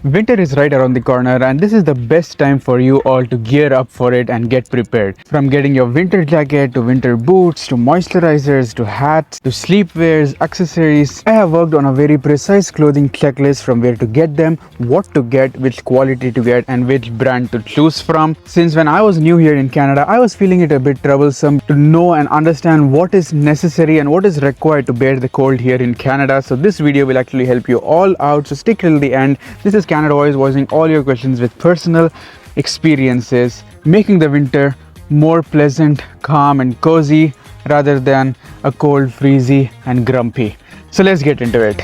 Winter is right around the corner, and this is the best time for you all to gear up for it and get prepared. From getting your winter jacket to winter boots to moisturizers to hats to sleepwears, accessories, I have worked on a very precise clothing checklist from where to get them, what to get, which quality to get, and which brand to choose from. Since when I was new here in Canada, I was feeling it a bit troublesome to know and understand what is necessary and what is required to bear the cold here in Canada. So this video will actually help you all out, so stick till the end. This is Canada Voice, voicing all your questions with personal experiences, making the winter more pleasant, calm and cozy rather than a cold, freezy and grumpy. So let's get into it.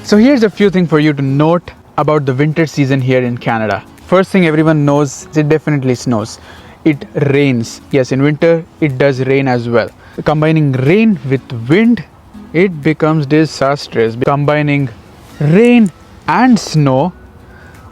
So here's a few things for you to note about the winter season here in Canada. First thing everyone knows, it definitely snows. It rains. Yes, in winter it does rain as well. Combining rain with wind, it becomes disastrous. Combining rain and snow,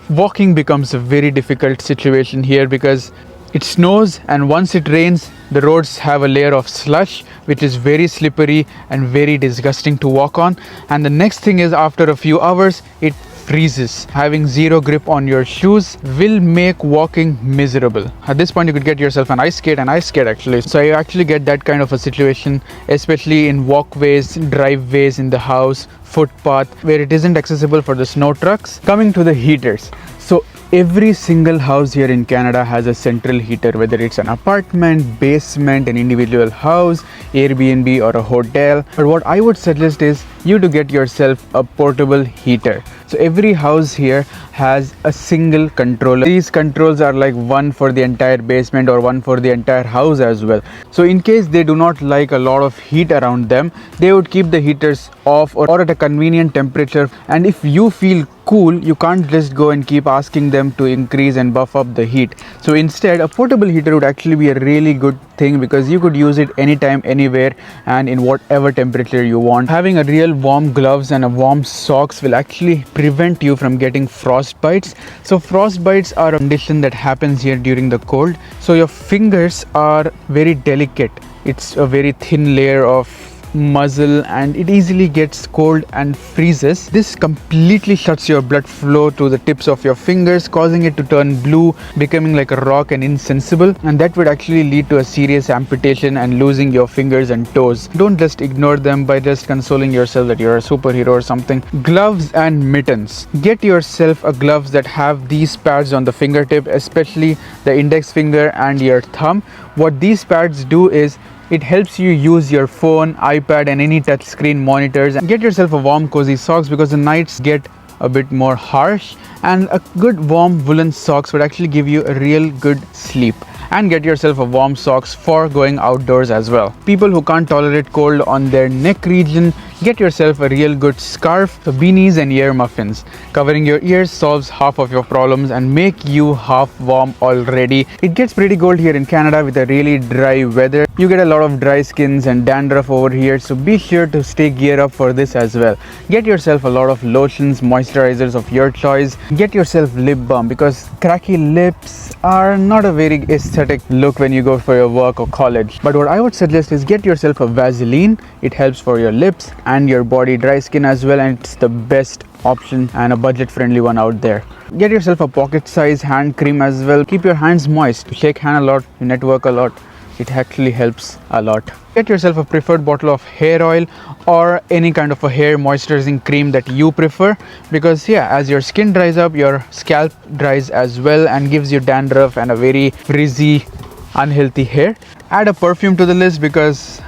walking becomes a very difficult situation here because it snows, and once it rains, the roads have a layer of slush which is very slippery and very disgusting to walk on. And the next thing is, after a few hours, it freezes. Having zero grip on your shoes will make walking miserable. At this point you could get yourself an ice skate actually. So you actually get that kind of a situation, especially in walkways, driveways in the house, footpath, where it isn't accessible for the snow trucks. Coming to the heaters. So every single house here in Canada has a central heater, whether it's an apartment, basement, an individual house, Airbnb or a hotel. But what I would suggest is you to get yourself a portable heater. So every house here has a single controller. These controls are like one for the entire basement or one for the entire house as well. So in case they do not like a lot of heat around them, they would keep the heaters off or at a convenient temperature. And if you feel cool, you can't just go and keep asking them to increase and buff up the heat. So instead, a portable heater would actually be a really good thing because you could use it anytime, anywhere, and in whatever temperature you want. Having a real warm gloves and a warm socks will actually prevent you from getting frost bites. So frost bites are a condition that happens here during the cold. So your fingers are very delicate. It's a very thin layer of muzzle and it easily gets cold and freezes. This completely shuts your blood flow to the tips of your fingers, causing it to turn blue, becoming like a rock and insensible, and that would actually lead to a serious amputation and losing your fingers and toes. Don't just ignore them by just consoling yourself that you're a superhero or something. Gloves and mittens. Get yourself a gloves that have these pads on the fingertip, especially the index finger and your thumb. What these pads do is it helps you use your phone, iPad and any touchscreen monitors. And get yourself a warm cozy socks because the nights get a bit more harsh, and a good warm woolen socks would actually give you a real good sleep. And get yourself a warm socks for going outdoors as well. People who can't tolerate cold on their neck region, get yourself a real good scarf. So beanies and ear muffins. Covering your ears solves half of your problems and make you half warm already. It gets pretty cold here in Canada with a really dry weather. You get a lot of dry skins and dandruff over here, so be sure to stay geared up for this as well. Get yourself a lot of lotions, moisturizers of your choice. Get yourself lip balm because cracky lips are not a very aesthetic look when you go for your work or college. But what I would suggest is get yourself a Vaseline. It helps for your lips and your body dry skin as well, and it's the best option and a budget friendly one out there. Get yourself a pocket size hand cream as well. Keep your hands moist. You shake hand a lot, you network a lot. It actually helps a lot. Get yourself a preferred bottle of hair oil or any kind of a hair moisturizing cream that you prefer, because as your skin dries up, your scalp dries as well and gives you dandruff and a very frizzy, unhealthy hair. Add a perfume to the list because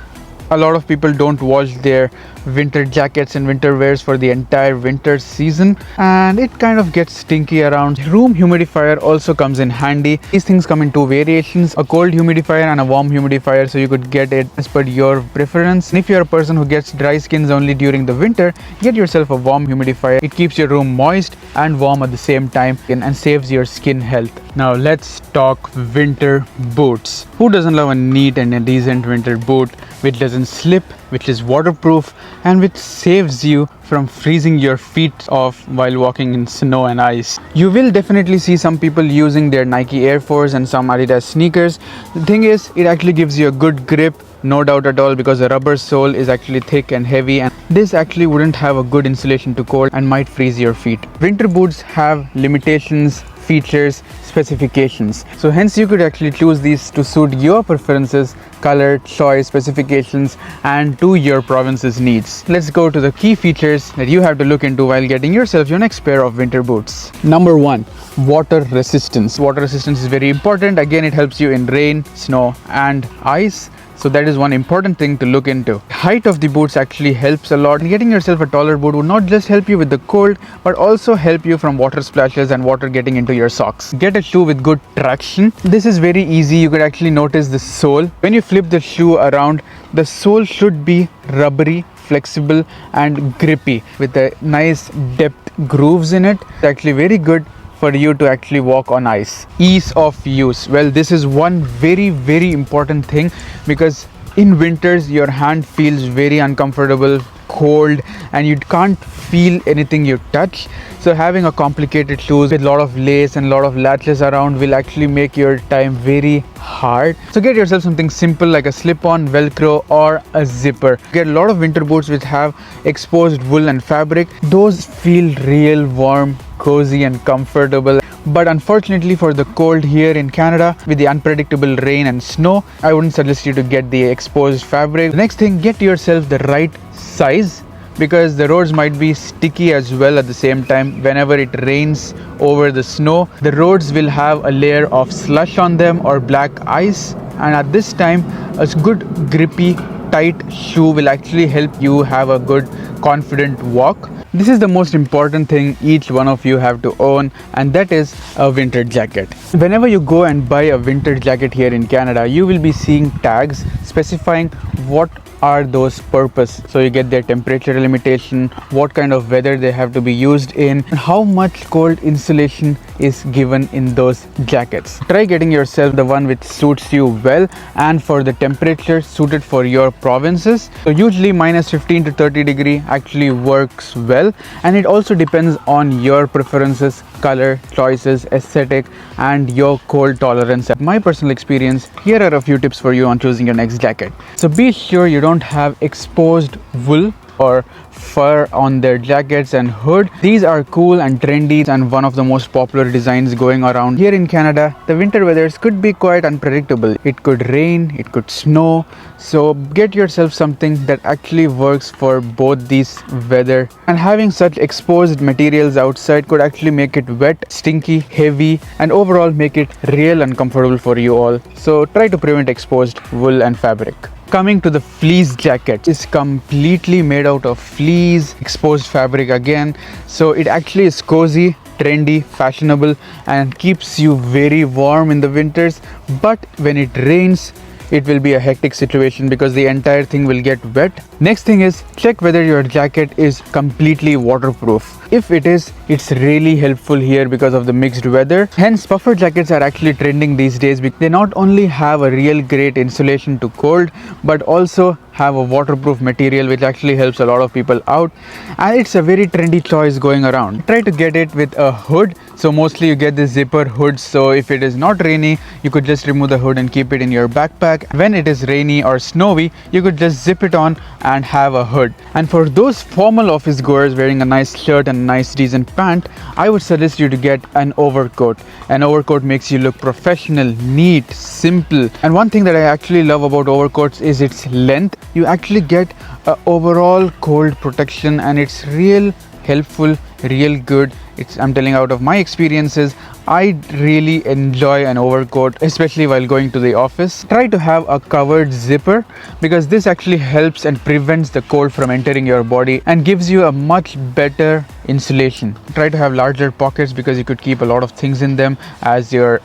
a lot of people don't wash their winter jackets and winter wears for the entire winter season, and it kind of gets stinky around. Room humidifier also comes in handy. These things come in two variations, a cold humidifier and a warm humidifier, so you could get it as per your preference. And if you're a person who gets dry skins only during the winter, get yourself a warm humidifier. It keeps your room moist and warm at the same time and saves your skin health. Now let's talk winter boots. Who doesn't love a neat and a decent winter boot which doesn't slip, which is waterproof, and which saves you from freezing your feet off while walking in snow and ice? You will definitely see some people using their Nike Air Force and some Adidas sneakers. The thing is, it actually gives you a good grip, no doubt at all, because the rubber sole is actually thick and heavy, and this actually wouldn't have a good insulation to cold and might freeze your feet. Winter boots have limitations, features, specifications, so hence you could actually choose these to suit your preferences, color, choice, specifications, and to your province's needs. Let's go to the key features that you have to look into while getting yourself your next pair of winter boots. Number 1, water resistance. Water resistance is very important. Again, it helps you in rain, snow, and ice. So that is one important thing to look into. Height of the boots actually helps a lot. Getting yourself a taller boot would not just help you with the cold, but also help you from water splashes and water getting into your socks. Get a shoe with good traction. This is very easy. You could actually notice the sole. When you flip the shoe around, the sole should be rubbery, flexible, and grippy with a nice depth grooves in it. It's actually very good for you to actually walk on ice. Ease of use. Well, this is one very important thing, because in winters your hand feels very uncomfortable, cold, and you can't feel anything you touch. So having a complicated shoes with a lot of lace and a lot of latches around will actually make your time very hard. So get yourself something simple like a slip-on, velcro, or a zipper. Get a lot of winter boots which have exposed wool and fabric. Those feel real warm, cozy, and comfortable. But unfortunately for the cold here in Canada, with the unpredictable rain and snow, I wouldn't suggest you to get the exposed fabric. The next thing, get yourself the right size, because the roads might be sticky as well at the same time. Whenever it rains over the snow, the roads will have a layer of slush on them or black ice, and at this time a good grippy tight shoe will actually help you have a good confident walk. This is the most important thing each one of you have to own, and that is a winter jacket. Whenever you go and buy a winter jacket here in Canada, you will be seeing tags specifying what are those purpose. So you get their temperature limitation, what kind of weather they have to be used in, and how much cold insulation is given in those jackets. Try getting yourself the one which suits you well and for the temperature suited for your provinces. So usually minus 15 to 30 degree actually works well, and it also depends on your preferences, color, choices, aesthetic, and your cold tolerance. My personal experience, here are a few tips for you on choosing your next jacket. So be sure you don't have exposed wool or fur on their jackets and hood. These are cool and trendy and one of the most popular designs going around. Here in Canada, the winter weathers could be quite unpredictable. It could rain, it could snow. So get yourself something that actually works for both these weather. And having such exposed materials outside could actually make it wet, stinky, heavy, and overall make it real uncomfortable for you all. So try to prevent exposed wool and fabric. Coming to the fleece jacket, is completely made out of fleece, exposed fabric again. So it actually is cozy, trendy, fashionable, and keeps you very warm in the winters. But when it rains, it will be a hectic situation because the entire thing will get wet. Next thing is, check whether your jacket is completely waterproof. If it is, it's really helpful here because of the mixed weather. Hence, puffer jackets are actually trending these days because they not only have a real great insulation to cold, but also have a waterproof material which actually helps a lot of people out, and it's a very trendy choice going around. Try to get it with a hood. So mostly you get the zipper hood, so if it is not rainy, you could just remove the hood and keep it in your backpack. When it is rainy or snowy, you could just zip it on and have a hood. And for those formal office goers wearing a nice shirt and a nice decent pant, I would suggest you to get an overcoat. An overcoat makes you look professional, neat, simple. And one thing that I actually love about overcoats is its length. You actually get a overall cold protection, and it's real helpful, real good. I'm telling out of my experiences, I really enjoy an overcoat, especially while going to the office. Try to have a covered zipper because this actually helps and prevents the cold from entering your body and gives you a much better insulation. Try to have larger pockets because you could keep a lot of things in them, as your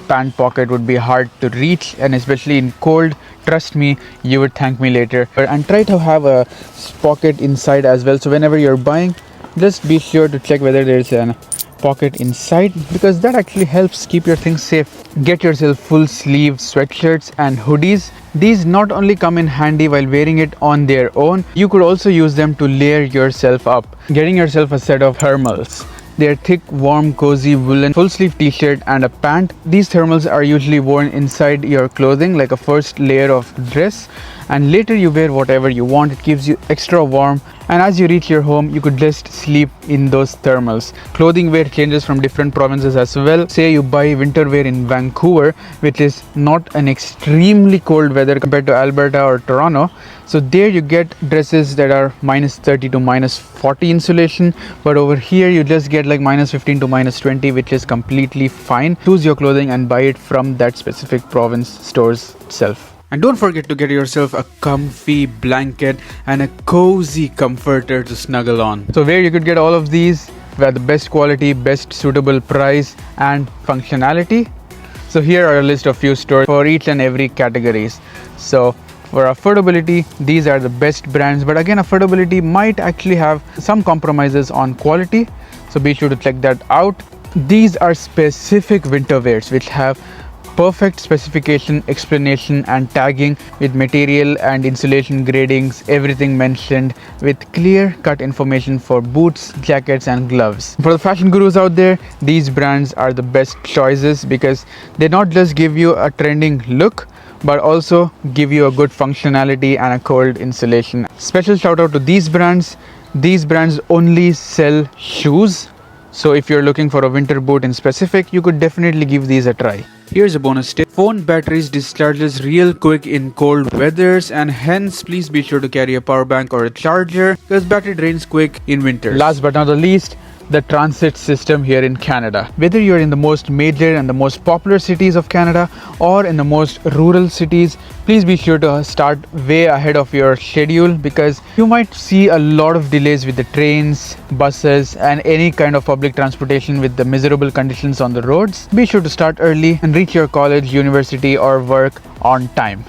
pant pocket would be hard to reach, and especially in cold, trust me, you would thank me later. And try to have a pocket inside as well, so whenever you're buying, just be sure to check whether there's a pocket inside, because that actually helps keep your things safe. Get yourself full sleeve sweatshirts and hoodies. These not only come in handy while wearing it on their own, you could also use them to layer yourself up. Getting yourself a set of thermals. They're thick, warm, cozy woolen full sleeve t-shirt and a pant. These thermals are usually worn inside your clothing like a first layer of dress, and later you wear whatever you want. It keeps you extra warm, and as you reach your home you could just sleep in those thermals. Clothing wear changes from different provinces as well. Say you buy winter wear in Vancouver, which is not an extremely cold weather compared to Alberta or Toronto, so there you get dresses that are -30 to -40 insulation, but over here you just get like -15 to -20, which is completely fine. Choose your clothing and buy it from that specific province stores itself. And don't forget to get yourself a comfy blanket and a cozy comforter to snuggle on. So where you could get all of these at the best quality, best suitable price and functionality. So here are a list of few stores for each and every categories. So for affordability, these are the best brands, but again affordability might actually have some compromises on quality, so be sure to check that out. These are specific winter wears which have perfect specification, explanation and tagging with material and insulation gradings, everything mentioned with clear cut information for boots, jackets and gloves. For the fashion gurus out there, these brands are the best choices because they not just give you a trending look but also give you a good functionality and a cold insulation. Special shout out to these brands. These brands only sell shoes, so if you're looking for a winter boot in specific, you could definitely give these a try. Here's a bonus tip. Phone batteries discharges real quick in cold weathers, and hence please be sure to carry a power bank or a charger because battery drains quick in winter. Last but not the least, the transit system here in Canada. Whether you're in the most major and the most popular cities of Canada or in the most rural cities, please be sure to start way ahead of your schedule because you might see a lot of delays with the trains, buses and any kind of public transportation with the miserable conditions on the roads. Be sure to start early and reach your college, university or work on time.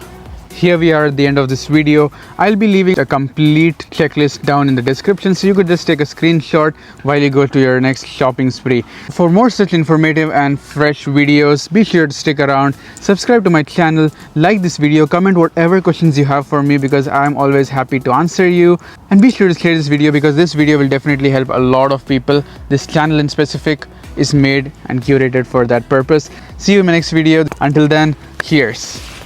Here we are at the end of this video. I'll be leaving a complete checklist down in the description, so you could just take a screenshot while you go to your next shopping spree. For more such informative and fresh videos, be sure to stick around, subscribe to my channel, like this video, comment whatever questions you have for me because I'm always happy to answer you, and be sure to share this video because this video will definitely help a lot of people. This channel in specific is made and curated for that purpose. See you in my next video. Until then, cheers.